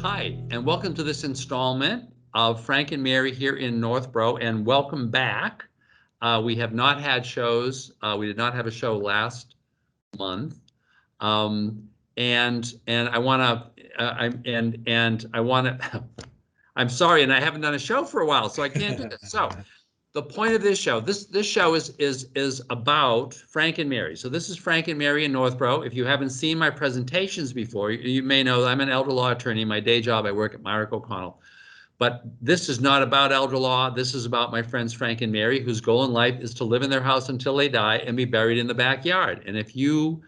Hi, and welcome to this installment of Frank and Mary here in Northborough, and welcome back. We have not had shows. We did not have a show last month, and I want to. I want to. I'm sorry, and I haven't done a show for a while, so I can't do this. So the point of this show, this show is about Frank and Mary. So this is Frank and Mary in Northborough. If you haven't seen my presentations before, you may know that I'm an elder law attorney. My day job, I work at Myrick O'Connell. But this is not about elder law. This is about my friends Frank and Mary, whose goal in life is to live in their house until they die and be buried in the backyard. And if you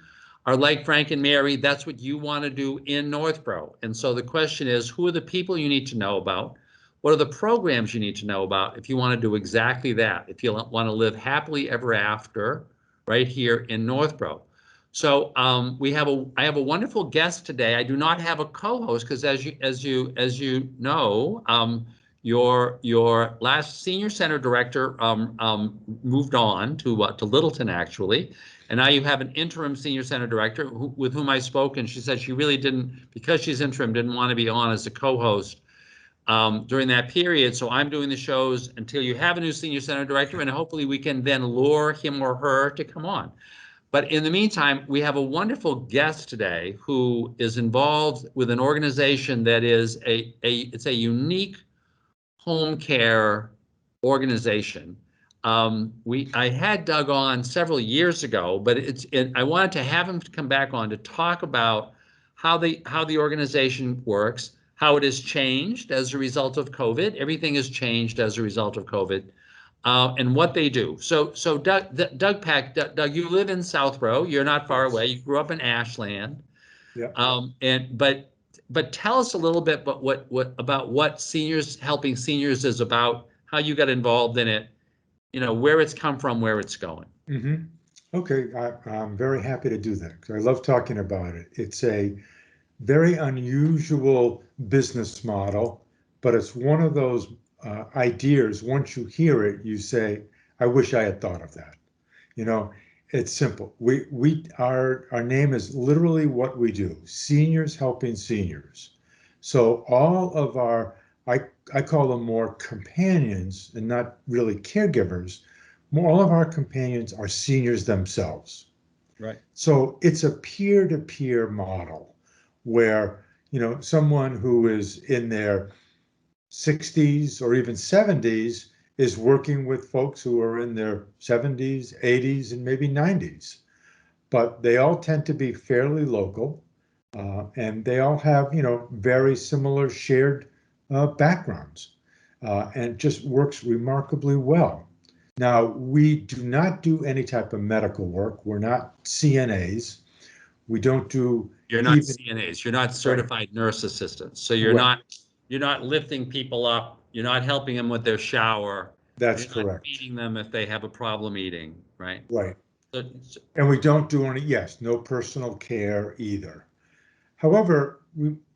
are like Frank and Mary, that's what you want to do in Northborough. And so the question is, who are the people you need to know about? What are the programs you need to know about if you want to do exactly that? If you want to live happily ever after, right here in Northborough. So I have a wonderful guest today. I do not have a co-host because as you know, your last senior center director moved on to Littleton actually, and now you have an interim senior center director with whom I spoke, and she said she really didn't, because she's interim, didn't want to be on as a co-host during that period. So I'm doing the shows until you have a new senior center director, and hopefully we can then lure him or her to come on. But in the meantime, we have a wonderful guest today who is involved with an organization that is it's a unique home care organization. I had Doug on several years ago, but I wanted to have him come back on to talk about how the organization works, how it has changed as a result of COVID. Everything has changed as a result of COVID, and what they do. So Doug Peck, Doug, you live in Southborough. You're not far away. You grew up in Ashland. Yeah. But tell us a little bit about what helping seniors is about, how you got involved in it, where it's come from, where it's going. Mm-hmm. Okay, I'm very happy to do that because I love talking about it. It's a very unusual business model, but it's one of those ideas. Once you hear it, you say, "I wish I had thought of that." You know, it's simple. Our name is literally what we do: seniors helping seniors. So all of I call them more companions and not really caregivers. All of our companions are seniors themselves. Right. So it's a peer-to-peer model where, someone who is in their 60s or even 70s is working with folks who are in their 70s, 80s, and maybe 90s. But they all tend to be fairly local, and they all have, very similar shared backgrounds, and it just works remarkably well. Now, we do not do any type of medical work. We're not CNAs. We don't do You're not even CNAs. You're not right, certified nurse assistants. So right. you're not lifting people up. You're not helping them with their shower. That's You're not correct. feeding them if they have a problem eating, right? Right. So, And we don't do any, yes, no personal care either. However,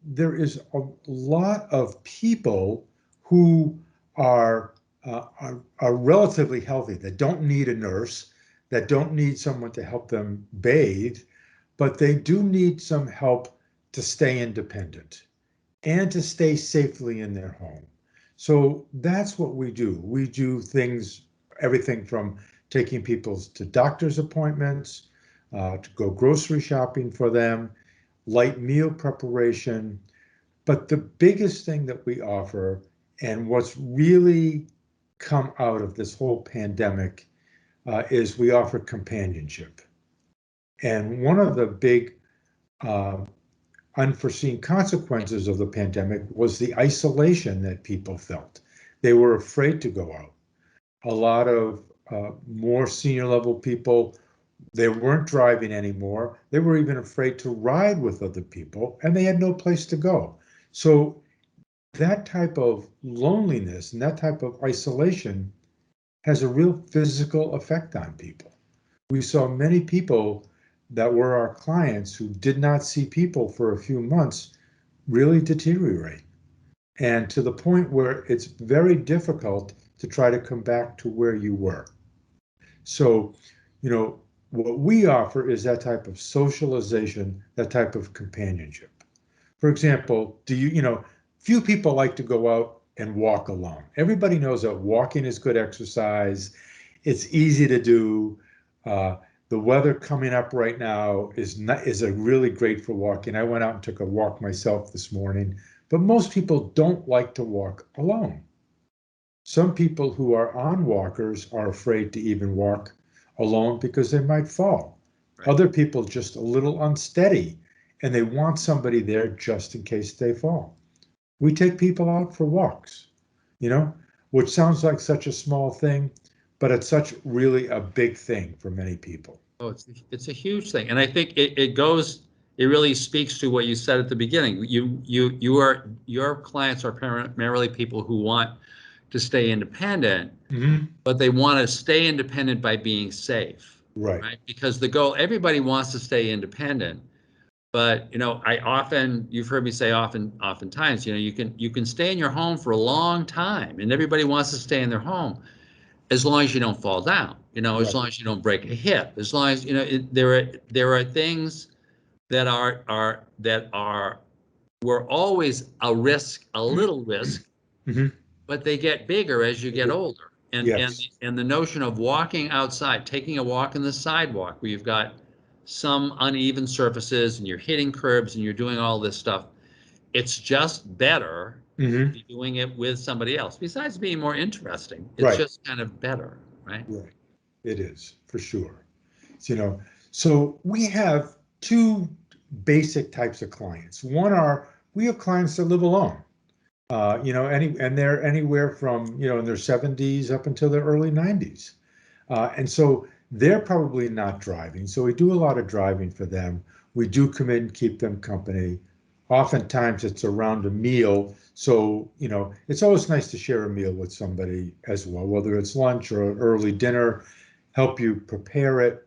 there is a lot of people who are relatively healthy, that don't need a nurse, that don't need someone to help them bathe, but they do need some help to stay independent and to stay safely in their home. So that's what we do. We do things, everything from taking people to doctor's appointments, to go grocery shopping for them, light meal preparation. But the biggest thing that we offer, and what's really come out of this whole pandemic, is we offer companionship. And one of the big uh, unforeseen consequences of the pandemic was the isolation that people felt. They were afraid to go out. A lot of more senior level people, they weren't driving anymore. They were even afraid to ride with other people, and they had no place to go. So that type of loneliness and that type of isolation has a real physical effect on people. We saw many people that were our clients who did not see people for a few months really deteriorate, and to the point where it's very difficult to try to come back to where you were. So, what we offer is that type of socialization, that type of companionship. For example, few people like to go out and walk alone. Everybody knows that walking is good exercise. It's easy to do. The weather coming up right now is a really great for walking. I went out and took a walk myself this morning, but most people don't like to walk alone. Some people who are on walkers are afraid to even walk alone because they might fall. Right. Other people just a little unsteady and they want somebody there just in case they fall. We take people out for walks, which sounds like such a small thing, but it's such really a big thing for many people. Oh, it's a huge thing. And I think it really speaks to what you said at the beginning. Your clients are primarily people who want to stay independent, but they want to stay independent by being safe. Right. Because the goal, everybody wants to stay independent. But you've heard me say oftentimes, you can stay in your home for a long time, and everybody wants to stay in their home as long as you don't fall down, as Right. long as you don't break a hip, as long as there are things that were always a risk, a little risk, but they get bigger as you get older. And Yes. and the notion of walking outside, taking a walk on the sidewalk where you've got some uneven surfaces and you're hitting curbs and you're doing all this stuff, it's just better to be doing it with somebody else. Besides being more interesting, it's just kind of better, right? Right. It is, for sure. So we have two basic types of clients. We have clients that live alone. And they're anywhere from, in their 70s up until their early 90s. And so they're probably not driving. So we do a lot of driving for them. We do come in and keep them company. Oftentimes it's around a meal. So, it's always nice to share a meal with somebody as well, whether it's lunch or an early dinner, help you prepare it,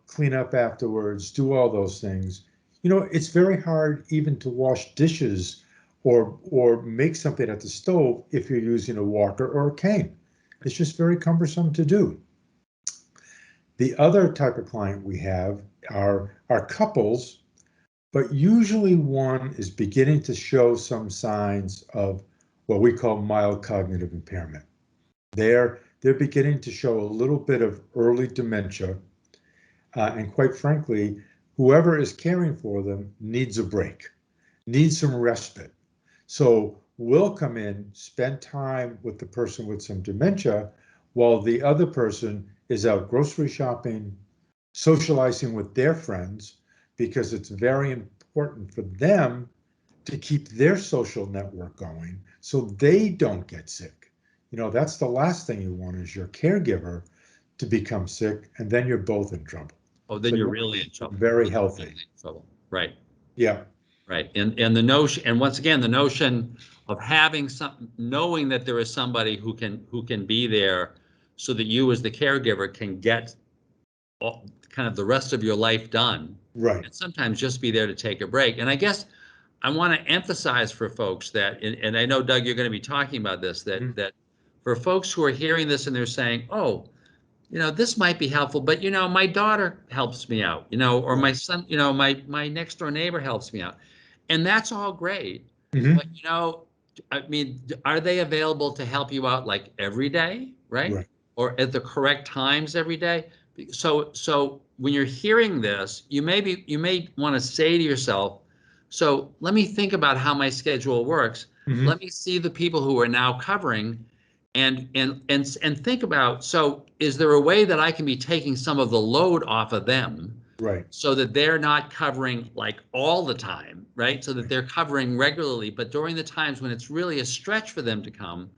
clean up afterwards, do all those things. It's very hard even to wash dishes or make something at the stove if you're using a walker or a cane. It's just very cumbersome to do. The other type of client we have are couples, but usually one is beginning to show some signs of what we call mild cognitive impairment. They're beginning to show a little bit of early dementia, and quite frankly, whoever is caring for them needs a break, needs some respite. So we'll come in, spend time with the person with some dementia while the other person is out grocery shopping, socializing with their friends, because it's very important for them to keep their social network going so they don't get sick. That's the last thing you want is your caregiver to become sick, and then you're both in trouble. Oh, then you're really in trouble. Very healthy. Really in trouble. Right. Yeah. Right. And the notion, and once again, the notion of having knowing that there is somebody who can be there so that you as the caregiver can get kind of the rest of your life done. Right. And sometimes just be there to take a break. And I guess I want to emphasize for folks that, and I know, Doug, you're going to be talking about this, that for folks who are hearing this and they're saying, oh, this might be helpful, but my daughter helps me out, or my son, my next door neighbor helps me out. And that's all great. But I mean, are they available to help you out like every day, right? Or at the correct times every day? So when you're hearing this, you may want to say to yourself, so let me think about how my schedule works. Let me see the people who are now covering and think about, so is there a way that I can be taking some of the load off of them? Right. So that they're not covering like all the time, right? So that they're covering regularly, but during the times when it's really a stretch for them to come,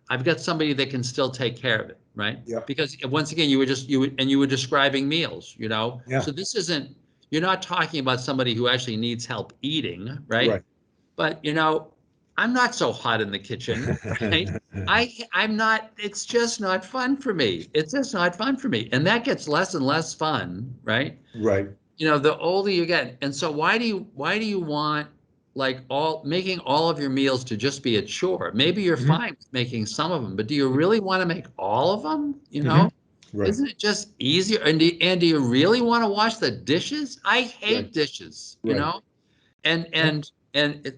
I've got somebody that can still take care of it, right? Yeah. Because once again, you were describing meals, Yeah. So this isn't, you're not talking about somebody who actually needs help eating, right? Right. But I'm not so hot in the kitchen, right? I'm not, it's just not fun for me. It's just not fun for me. And that gets less and less fun, right? Right. The older you get. And so why do you want like making all of your meals to just be a chore? Maybe you're fine with making some of them, but do you really want to make all of them? Right. Isn't it just easier? And do you really want to wash the dishes? I hate dishes, And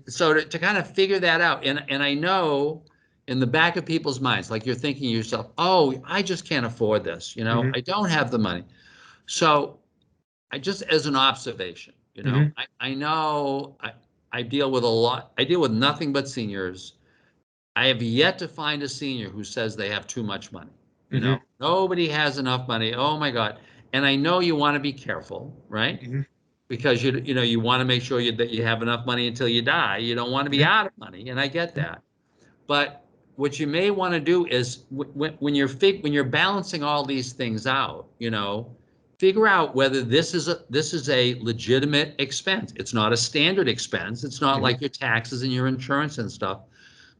So to kind of figure that out, and I know in the back of people's minds, like you're thinking to yourself, oh, I just can't afford this, Mhm. I don't have the money. So I just, as an observation, Mhm. I know I deal with a lot, I deal with nothing but seniors. I have yet to find a senior who says they have too much money. Mhm. Nobody has enough money. Oh my God. And I know you want to be careful, right? Mhm. Because you want to make sure that you have enough money until you die. You don't want to be Mhm. out of money, and I get that. But what you may want to do is when you're balancing all these things out, figure out whether this is a legitimate expense. It's not a standard expense. It's not Mhm. like your taxes and your insurance and stuff.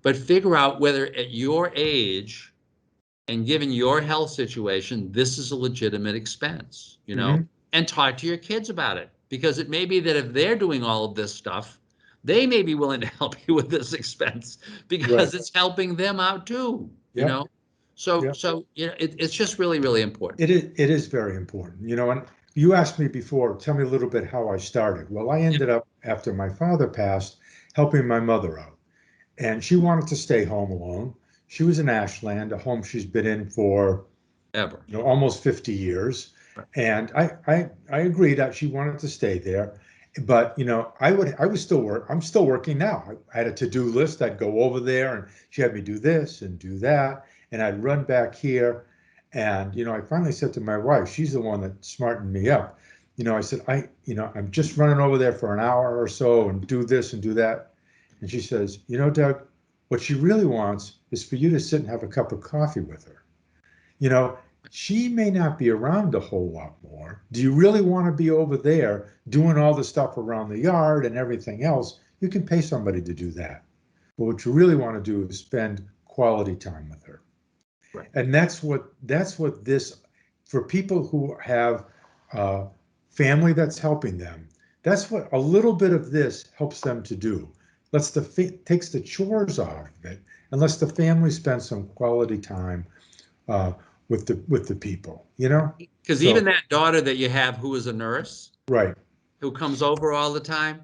But figure out whether at your age and given your health situation, this is a legitimate expense, Mhm. and talk to your kids about it. Because it may be that if they're doing all of this stuff, they may be willing to help you with this expense Right. because it's helping them out too, Yep. So, Yep. it's just really, really important. It is very important, and you asked me before, tell me a little bit how I started. Well, I Yep. ended up, after my father passed, helping my mother out. And she wanted to stay home alone. She was in Ashland, a home she's been in for, Ever. almost 50 years. Right. And I agreed that she wanted to stay there. But, I'm still working now. I had a to-do list. I'd go over there and she had me do this and do that. And I'd run back here. And, I finally said to my wife, she's the one that smartened me up. I said, I'm just running over there for an hour or so and do this and do that. And she says, Doug, what she really wants is for you to sit and have a cup of coffee with her. You know, she may not be around a whole lot more. Do you really want to be over there doing all the stuff around the yard and everything else? You can pay somebody to do that. But what you really want to do is spend quality time with her. Right. And that's what this, for people who have family that's helping them, that's what a little bit of this helps them to do. Takes the chores off of it and lets the family spend some quality time uh, with the people, Because even So, that daughter that you have who is a nurse, right, who comes over all the time,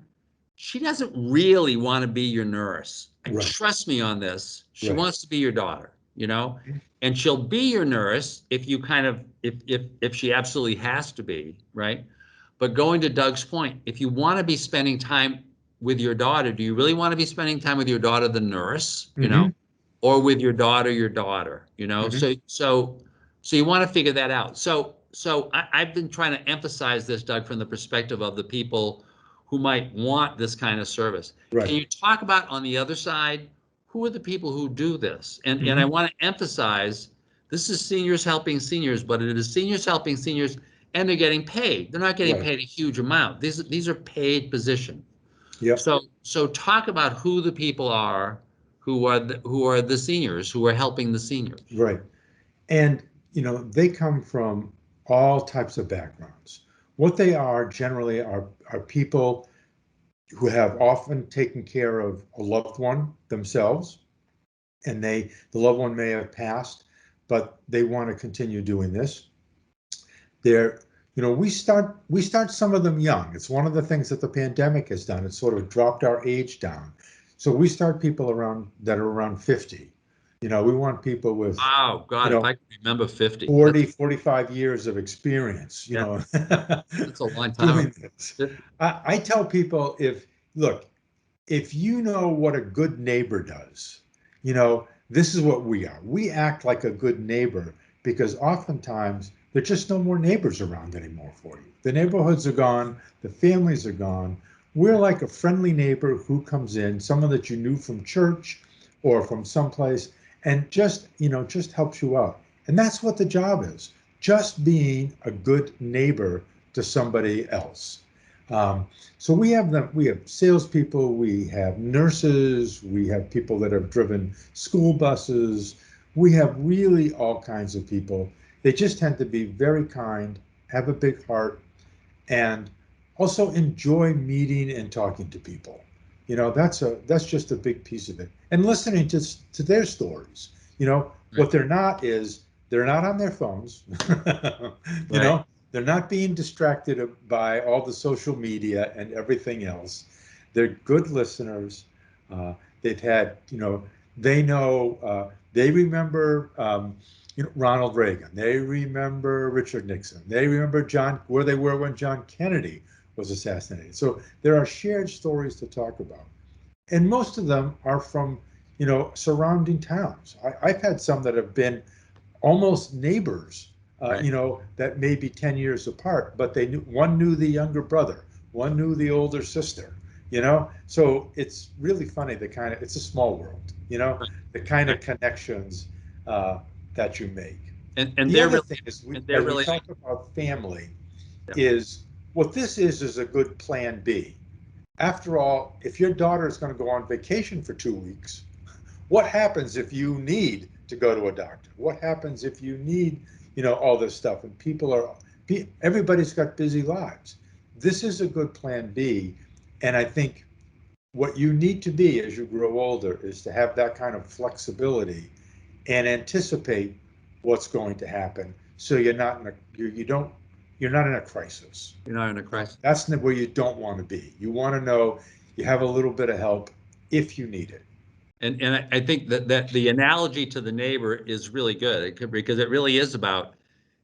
she doesn't really want to be your nurse. right, Trust me on this. She right, wants to be your daughter, and she'll be your nurse if you kind of if she absolutely has to be, right? But going to Doug's point, if you want to be spending time with your daughter, do you really want to be spending time with your daughter, the nurse, mm-hmm, or with your daughter, mm-hmm, So you want to figure that out. So I've been trying to emphasize this, Doug, from the perspective of the people who might want this kind of service. Can right, you talk about on the other side, who are the people who do this? And I mm-hmm, want to emphasize this is seniors helping seniors, but it is seniors helping seniors, and they're getting paid. They're not getting right, paid a huge amount. These are paid positions. yep, So talk about who the people are who are the seniors who are helping the seniors. right. And they come from all types of backgrounds. What they are generally are people who have often taken care of a loved one themselves, and the loved one may have passed, but they want to continue doing this. They're we start some of them young. It's one of the things that the pandemic has done. It's sort of dropped our age down. So we start people that are around 50. We want people with, Wow, you God, if know, I could remember 50, 40, 45 years of experience, yeah, that's a long time ago. doing this. I tell people, look, if you know what a good neighbor does, this is what we are. We act like a good neighbor because oftentimes there's just no more neighbors around anymore for you. The neighborhoods are gone, the families are gone. We're like a friendly neighbor who comes in, someone that you knew from church or from someplace, and just helps you out. And that's what the job is, just being a good neighbor to somebody else. So we have them. We have salespeople. We have nurses. We have people that have driven school buses. We have really all kinds of people. They just tend to be very kind, have a big heart, and also enjoy meeting and talking to people. That's just a big piece of it. And listening to their stories. Right, What they're not is they're not on their phones. you right. know, they're not being distracted by all the social media and everything else. they're good listeners. They've had, they know, they remember, Ronald Reagan. They remember Richard Nixon. They remember where they were when John Kennedy was assassinated. So there are shared stories to talk about. And most of them are from, surrounding towns. I've had some that have been almost neighbors, Right. that may be 10 years apart, but one knew the younger brother, one knew the older sister, So it's really funny, it's a small world, the kind of connections that you make. And The they're other really, thing is, and they're as we really, talk about family, yeah. is what this is a good plan B. After all, if your daughter is going to go on vacation for 2 weeks, what happens if you need to go to a doctor? What happens if you need, all this stuff? And everybody's got busy lives. This is a good plan B. And I think what you need to be as you grow older is to have that kind of flexibility and anticipate what's going to happen. So you're not in you're not in a crisis. You're not in a crisis. That's where you don't want to be. You want to know you have a little bit of help if you need it. And I think that the analogy to the neighbor is really good because it really is about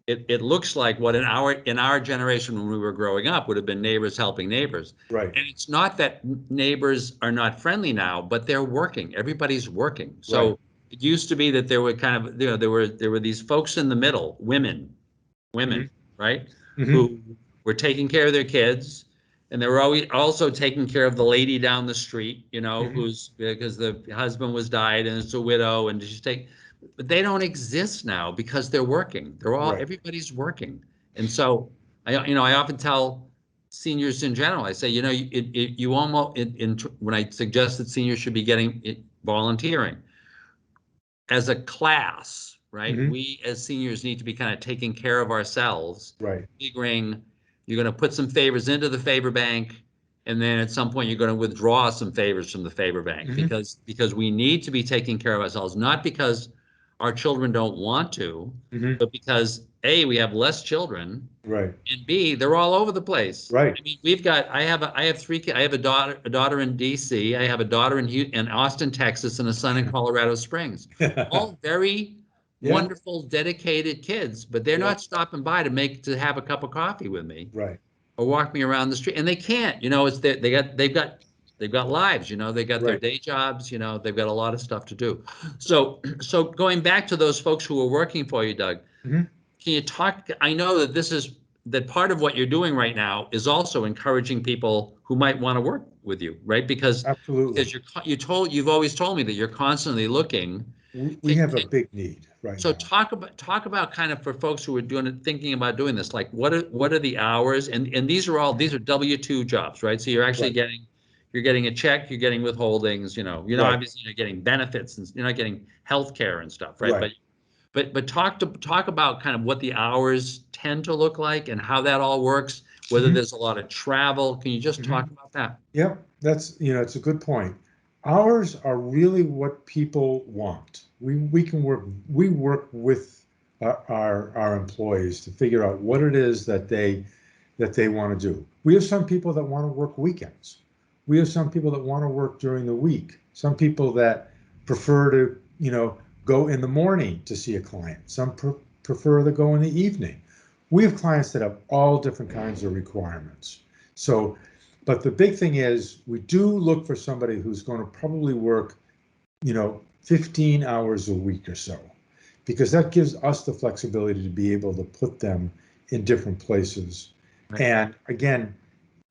it. It looks like what in our generation when we were growing up would have been neighbors helping neighbors. Right. And it's not that neighbors are not friendly now, but they're working. Everybody's working. So Right. it used to be that there were kind of there were these folks in the middle, women, Mm-hmm. right, Mm-hmm. who were taking care of their kids. And they were always also taking care of the lady down the street, Mm-hmm. who's because the husband was died and it's a widow and but they don't exist now because they're working. Right. Everybody's working. And so I often tell seniors in general, I say, you almost, when I suggest that seniors should be volunteering as a class, right? Mm-hmm. We as seniors need to be kind of taking care of ourselves, Right. figuring you're going to put some favors into the favor bank, and then at some point you're going to withdraw some favors from the favor bank Mm-hmm. because we need to be taking care of ourselves, not because our children don't want to, Mm-hmm. but because A, we have less children, Right. and B, they're all over the place. Right. I mean, I have 3 kids. I have a daughter in DC. I have a daughter in Austin, Texas, and a son in Colorado Springs. All very Yeah. wonderful, dedicated kids, but they're Yeah. not stopping by to have a cup of coffee with me Right. or walk me around the street, and they can't. It's they've got lives. They got their Right. day jobs. They've got a lot of stuff to do. So going back to those folks who are working for you, Doug, Mm-hmm. can you talk? I know that part of what you're doing right now is also encouraging people who might want to work with you, right? Because Absolutely. you've always told me that you're constantly looking. We have a big need right So now. talk about kind of for folks who are thinking about doing this, like what are the hours? And these are W-2 jobs, right? So you're actually Right. you're getting a check, you're getting withholdings, Right. obviously you're getting benefits and you're not getting health care and stuff, right? Right. But talk about kind of what the hours tend to look like and how that all works, whether Mm-hmm. there's a lot of travel. Can you just talk about that? Yep, it's a good point. Hours are really what people want. We work with our employees to figure out what it is that they want to do. We have some people that want to work weekends. We have some people that want to work during the week. Some people that prefer to, go in the morning to see a client. Some prefer to go in the evening. We have clients that have all different kinds of requirements. So, but the big thing is we do look for somebody who's going to probably work, 15 hours a week or so, because that gives us the flexibility to be able to put them in different places. Right. And again,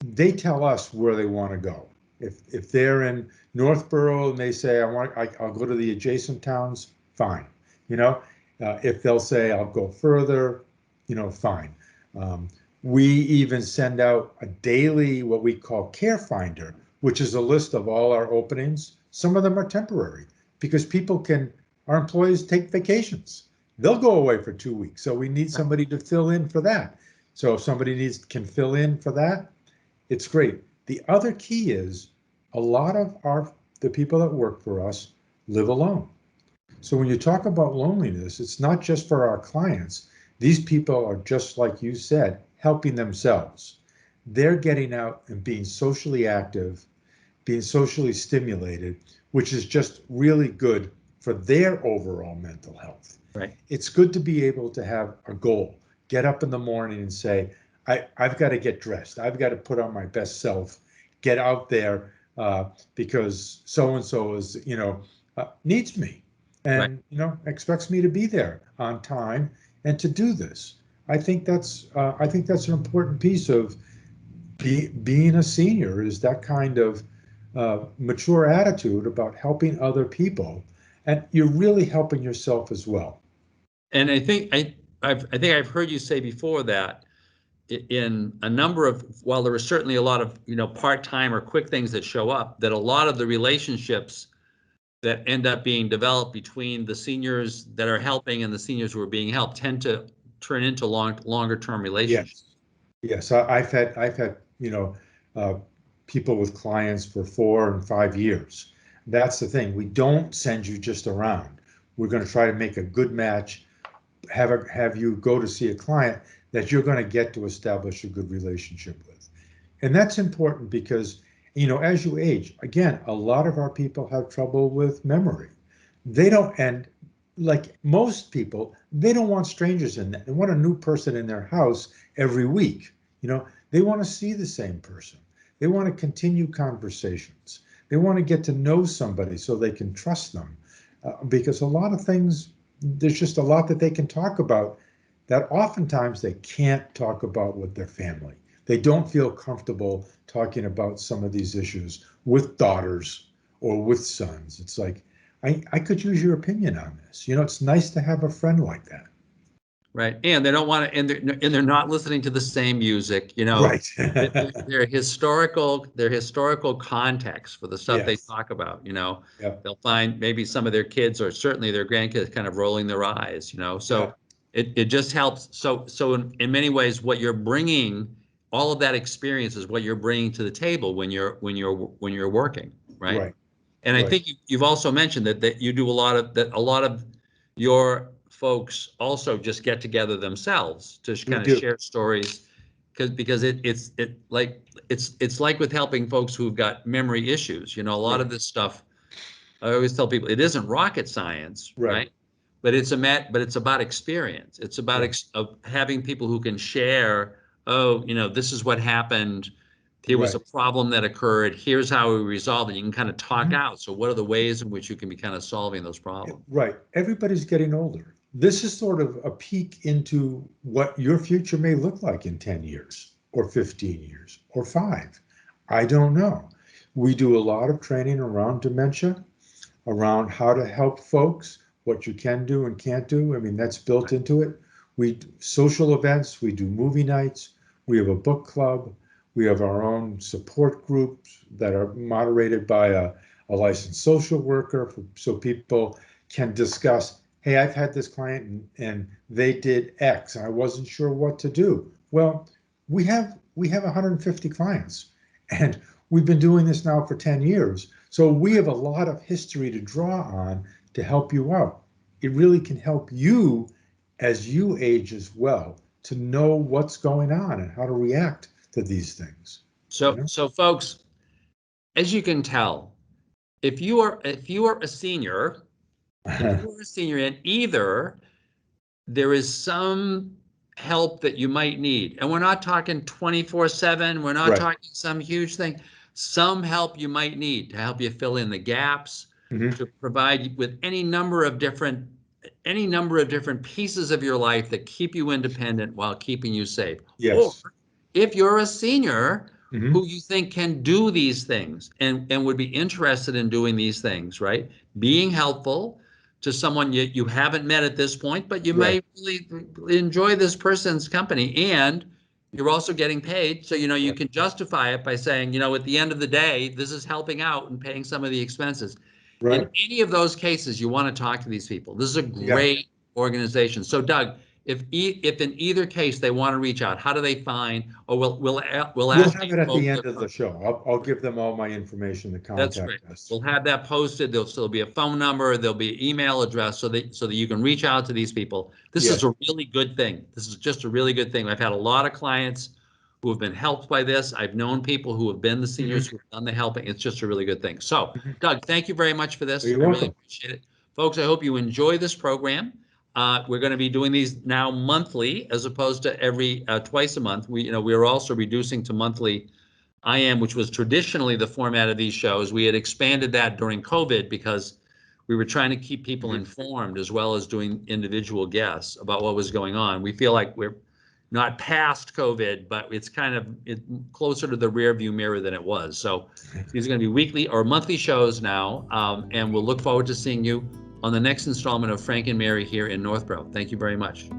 they tell us where they want to go. If they're in Northborough and they say, I'll go to the adjacent towns, fine. If they'll say, I'll go further, fine. We even send out a daily, what we call Care Finder, which is a list of all our openings. Some of them are temporary because our employees take vacations. They'll go away for 2 weeks. So we need somebody to fill in for that. So if somebody can fill in for that, it's great. The other key is a lot of the people that work for us live alone. So when you talk about loneliness, it's not just for our clients. These people are, just like you said, helping themselves. They're getting out and being socially active. being socially stimulated, which is just really good for their overall mental health. Right. It's good to be able to have a goal, get up in the morning and say, I've got to get dressed. I've got to put on my best self, get out there because so-and-so is, needs me and, expects me to be there on time and to do this. I think that's an important piece of being a senior, is that kind of mature attitude about helping other people, and you're really helping yourself as well. And I think I've heard you say before that in a number of, while there are certainly a lot of part-time or quick things that show up, that a lot of the relationships that end up being developed between the seniors that are helping and the seniors who are being helped tend to turn into longer term relationships. Yes. I've had people with clients for 4 and 5 years. That's the thing. We don't send you just around. We're going to try to make a good match, have you go to see a client that you're going to get to establish a good relationship with. And that's important because, as you age, again, a lot of our people have trouble with memory. They don't, and like most people, they don't want strangers in there. They want a new person in their house every week. They want to see the same person. They want to continue conversations. They want to get to know somebody so they can trust them. Because a lot of things, there's just a lot that they can talk about that oftentimes they can't talk about with their family. They don't feel comfortable talking about some of these issues with daughters or with sons. It's like, I could use your opinion on this. It's nice to have a friend like that. Right. And they don't want to, and they're not listening to the same music, Right. their historical context for the stuff they Yes. talk about, Yep. they'll find maybe some of their kids or certainly their grandkids kind of rolling their eyes, so it just helps. So in many ways, what you're bringing, all of that experience is what you're bringing to the table when you're working. Right. Right. And I think you've also mentioned that you do a lot of your folks also just get together themselves to kind of share stories, because it's like with helping folks who've got memory issues. A lot of this stuff, I always tell people, it isn't rocket science, right? But it's about experience. It's about having people who can share. Oh, this is what happened. Here was a problem that occurred. Here's how we resolved it. You can kind of talk out. So what are the ways in which you can be kind of solving those problems? Right. Everybody's getting older. This is sort of a peek into what your future may look like in 10 years or 15 years or 5. I don't know. We do a lot of training around dementia, around how to help folks, what you can do and can't do. I mean, that's built into it. We do social events, we do movie nights, we have a book club, we have our own support groups that are moderated by a licensed social worker, so people can discuss, hey, I've had this client and they did X, and I wasn't sure what to do. Well, we have 150 clients, and we've been doing this now for 10 years. So we have a lot of history to draw on to help you out. It really can help you as you age as well, to know what's going on and how to react to these things. So folks, as you can tell, if you are a senior, and either there is some help that you might need, and we're not talking 24/7, we're not talking some huge thing, some help you might need to help you fill in the gaps, to provide you with any number of different pieces of your life that keep you independent while keeping you safe. Yes. Or if you're a senior who you think can do these things and would be interested in doing these things, right? Being helpful to someone you haven't met at this point, but you may really enjoy this person's company, and you're also getting paid. So, you can justify it by saying, at the end of the day, this is helping out and paying some of the expenses. In any of those cases, you want to talk to these people. This is a great organization. So, Doug, if in either case they want to reach out, how do they find? Or we'll ask. We'll have it at the end of the show. I'll give them all my information to contact us. That's great. We'll have that posted. There'll be a phone number. There'll be an email address so that you can reach out to these people. This is a really good thing. This is just a really good thing. I've had a lot of clients who have been helped by this. I've known people who have been the seniors who have done the helping. It's just a really good thing. So, Doug, thank you very much for this. You're I really welcome. appreciate it. Folks, I hope you enjoy this program. We're going to be doing these now monthly as opposed to every twice a month. We're also reducing to monthly which was traditionally the format of these shows. We had expanded that during COVID because we were trying to keep people informed as well as doing individual guests about what was going on. We feel like we're not past COVID, but it's closer to the rear view mirror than it was. So these are going to be weekly or monthly shows now, and we'll look forward to seeing you on the next installment of Frank and Mary here in Northborough. Thank you very much.